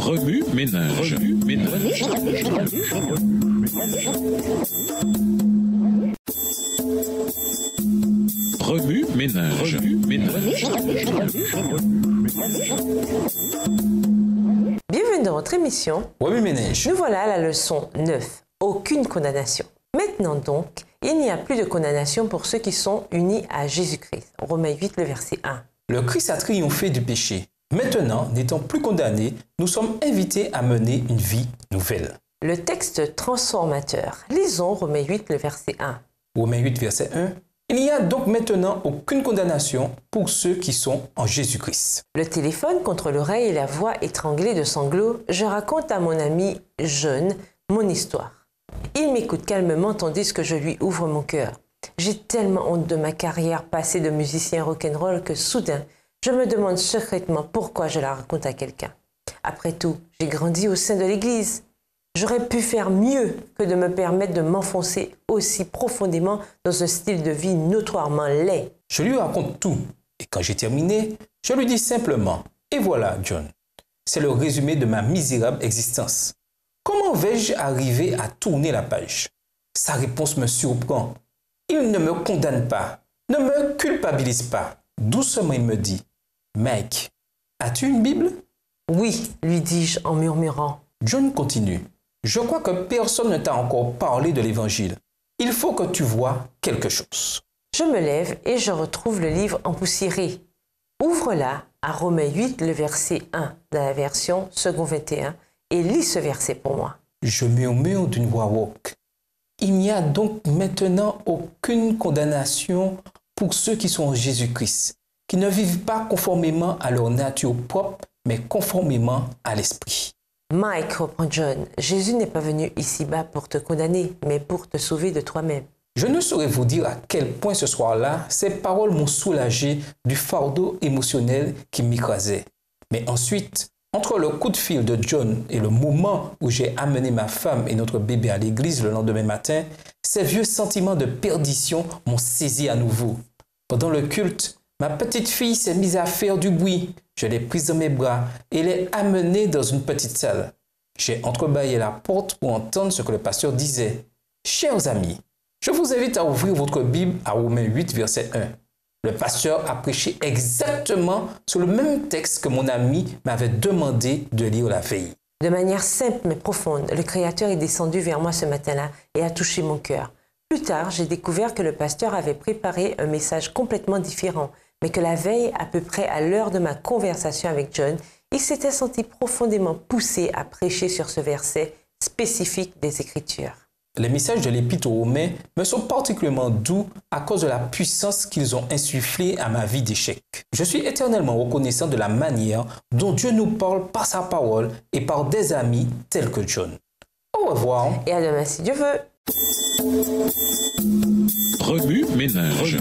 Remue ménage. Remue ménage. Bienvenue dans votre émission. Remue ménage. Nous voilà à la leçon 9. Aucune condamnation. Maintenant donc, il n'y a plus de condamnation pour ceux qui sont unis à Jésus-Christ. Romains 8, le verset 1. Le Christ a triomphé du péché. Maintenant, n'étant plus condamnés, nous sommes invités à mener une vie nouvelle. Le texte transformateur. Lisons Romains 8, le verset 1. Romains 8, verset 1. Il n'y a donc maintenant aucune condamnation pour ceux qui sont en Jésus-Christ. Le téléphone contre l'oreille et la voix étranglée de sanglots, je raconte à mon ami jeune mon histoire. Il m'écoute calmement tandis que je lui ouvre mon cœur. J'ai tellement honte de ma carrière passée de musicien rock'n'roll que soudain, je me demande secrètement pourquoi je la raconte à quelqu'un. Après tout, j'ai grandi au sein de l'Église. J'aurais pu faire mieux que de me permettre de m'enfoncer aussi profondément dans un style de vie notoirement laid. Je lui raconte tout. Et quand j'ai terminé, je lui dis simplement « Et voilà, John, c'est le résumé de ma misérable existence. Comment vais-je arriver à tourner la page ?» Sa réponse me surprend. Il ne me condamne pas, ne me culpabilise pas. Doucement, il me dit « Mike, as-tu une Bible ?» Oui, lui dis-je en murmurant. John continue. « Je crois que personne ne t'a encore parlé de l'Évangile. Il faut que tu vois quelque chose. » Je me lève et je retrouve le livre empoussiéré. Ouvre-la à Romains 8, le verset 1, dans la version second 21, et lis ce verset pour moi. Je murmure d'une voix rauque. Il n'y a donc maintenant aucune condamnation pour ceux qui sont en Jésus-Christ, qui ne vivent pas conformément à leur nature propre, mais conformément à l'esprit. Mike, reprend John, Jésus n'est pas venu ici-bas pour te condamner, mais pour te sauver de toi-même. Je ne saurais vous dire à quel point ce soir-là, ces paroles m'ont soulagé du fardeau émotionnel qui m'écrasait. Mais ensuite, entre le coup de fil de John et le moment où j'ai amené ma femme et notre bébé à l'église le lendemain matin, ces vieux sentiments de perdition m'ont saisi à nouveau. Pendant le culte, ma petite fille s'est mise à faire du bruit. Je l'ai prise dans mes bras et l'ai amenée dans une petite salle. J'ai entrebâillé la porte pour entendre ce que le pasteur disait. « Chers amis, je vous invite à ouvrir votre Bible à Romains 8, verset 1. » Le pasteur a prêché exactement sur le même texte que mon ami m'avait demandé de lire la veille. De manière simple mais profonde, le Créateur est descendu vers moi ce matin-là et a touché mon cœur. Plus tard, j'ai découvert que le pasteur avait préparé un message complètement différent, mais que la veille, à peu près à l'heure de ma conversation avec John, il s'était senti profondément poussé à prêcher sur ce verset spécifique des Écritures. Les messages de l'Épître aux Romains me sont particulièrement doux à cause de la puissance qu'ils ont insufflée à ma vie d'échec. Je suis éternellement reconnaissant de la manière dont Dieu nous parle par sa parole et par des amis tels que John. Au revoir. Et à demain si Dieu veut. Remue ménage.